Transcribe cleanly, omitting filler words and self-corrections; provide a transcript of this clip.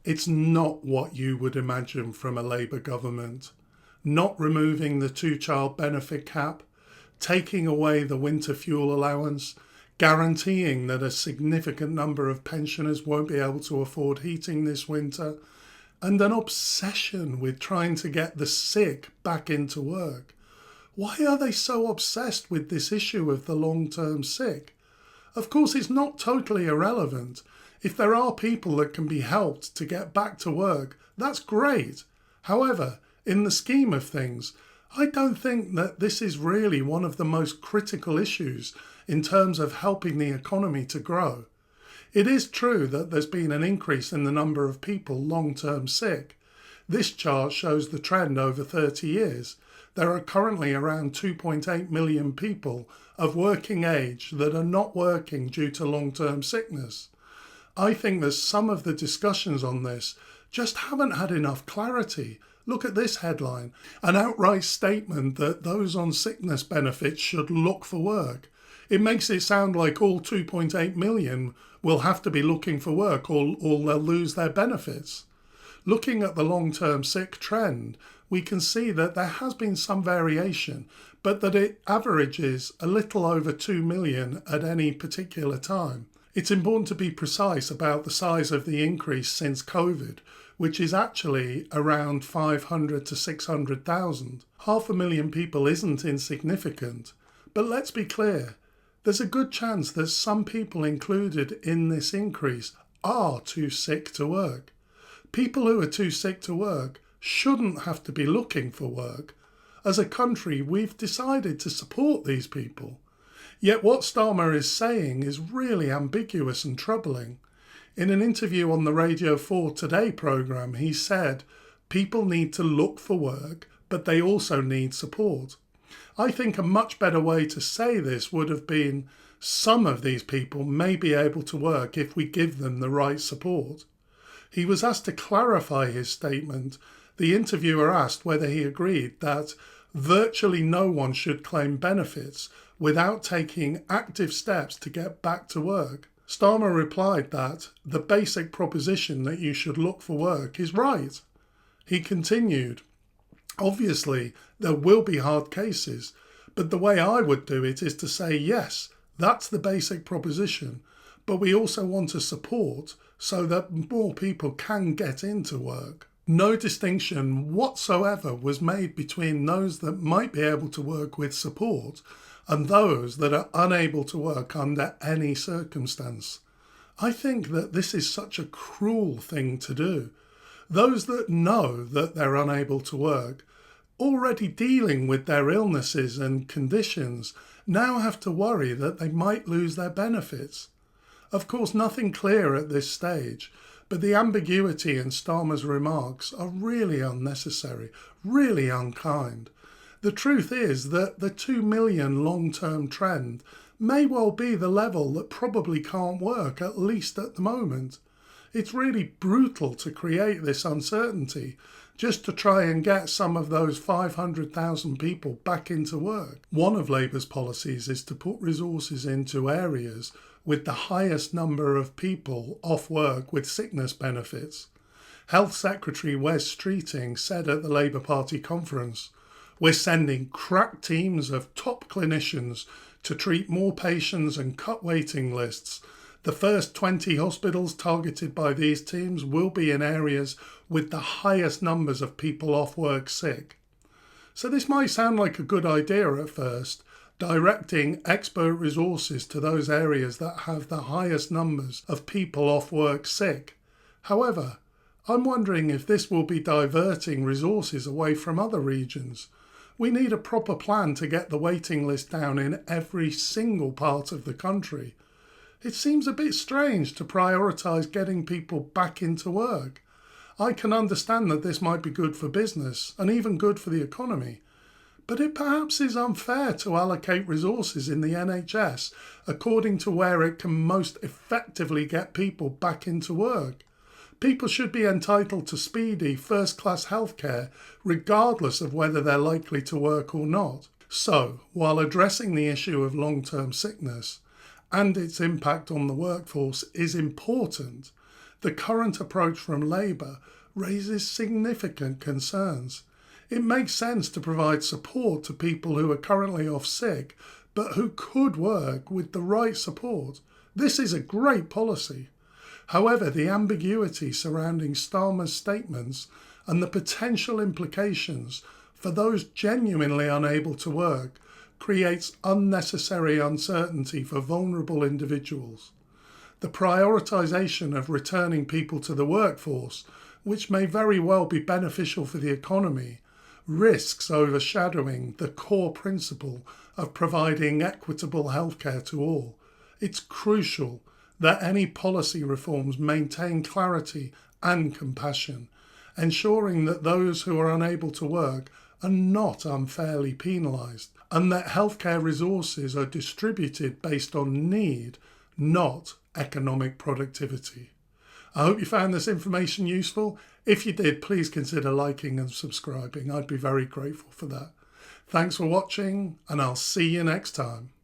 It's not what you would imagine from a Labour government. Not removing the two-child benefit cap, taking away the winter fuel allowance, guaranteeing that a significant number of pensioners won't be able to afford heating this winter, and an obsession with trying to get the sick back into work. Why are they so obsessed with this issue of the long-term sick? Of course, it's not totally irrelevant. If there are people that can be helped to get back to work, that's great. However, in the scheme of things, I don't think that this is really one of the most critical issues in terms of helping the economy to grow. It is true that there's been an increase in the number of people long-term sick. This chart shows the trend over 30 years. There are currently around 2.8 million people of working age that are not working due to long-term sickness. I think that some of the discussions on this just haven't had enough clarity. Look at this headline, an outright statement that those on sickness benefits should look for work. It makes it sound like all 2.8 million will have to be looking for work or they'll lose their benefits. Looking at the long-term sick trend, we can see that there has been some variation, but that it averages a little over 2 million at any particular time. It's important to be precise about the size of the increase since COVID, which is actually around 500 to 600,000. 500,000 people isn't insignificant, but let's be clear, there's a good chance that some people included in this increase are too sick to work. People who are too sick to work shouldn't have to be looking for work. As a country, we've decided to support these people. Yet what Starmer is saying is really ambiguous and troubling. In an interview on the Radio 4 Today programme, he said, people need to look for work, but they also need support. I think a much better way to say this would have been, some of these people may be able to work if we give them the right support. He was asked to clarify his statement. The interviewer asked whether he agreed that virtually no one should claim benefits without taking active steps to get back to work. Starmer replied that the basic proposition that you should look for work is right. He continued, obviously there will be hard cases, but the way I would do it is to say yes, that's the basic proposition, but we also want to support so that more people can get into work. No distinction whatsoever was made between those that might be able to work with support and those that are unable to work under any circumstance. I think that this is such a cruel thing to do. Those that know that they're unable to work, already dealing with their illnesses and conditions, now have to worry that they might lose their benefits. Of course, nothing clear at this stage, but the ambiguity in Starmer's remarks are really unnecessary, really unkind. The truth is that the 2 million long-term trend may well be the level that probably can't work, at least at the moment. It's really brutal to create this uncertainty just to try and get some of those 500,000 people back into work. One of Labour's policies is to put resources into areas with the highest number of people off work with sickness benefits. Health Secretary Wes Streeting said at the Labour Party conference, "We're sending crack teams of top clinicians to treat more patients and cut waiting lists. The first 20 hospitals targeted by these teams will be in areas with the highest numbers of people off work sick." So this might sound like a good idea at first, directing expert resources to those areas that have the highest numbers of people off work sick. However, I'm wondering if this will be diverting resources away from other regions. We need a proper plan to get the waiting list down in every single part of the country. It seems a bit strange to prioritise getting people back into work. I can understand that this might be good for business and even good for the economy, but it perhaps is unfair to allocate resources in the NHS according to where it can most effectively get people back into work. People should be entitled to speedy, first-class healthcare regardless of whether they're likely to work or not. So, while addressing the issue of long-term sickness and its impact on the workforce is important, The current approach from Labour raises significant concerns. It makes sense to provide support to people who are currently off sick, but who could work with the right support. This is a great policy. However, the ambiguity surrounding Starmer's statements and the potential implications for those genuinely unable to work creates unnecessary uncertainty for vulnerable individuals. The prioritisation of returning people to the workforce, which may very well be beneficial for the economy, risks overshadowing the core principle of providing equitable healthcare to all. It's crucial that any policy reforms maintain clarity and compassion, ensuring that those who are unable to work are not unfairly penalised, and that healthcare resources are distributed based on need, not economic productivity. I hope you found this information useful. If you did, please consider liking and subscribing. I'd be very grateful for that. Thanks for watching, and I'll see you next time.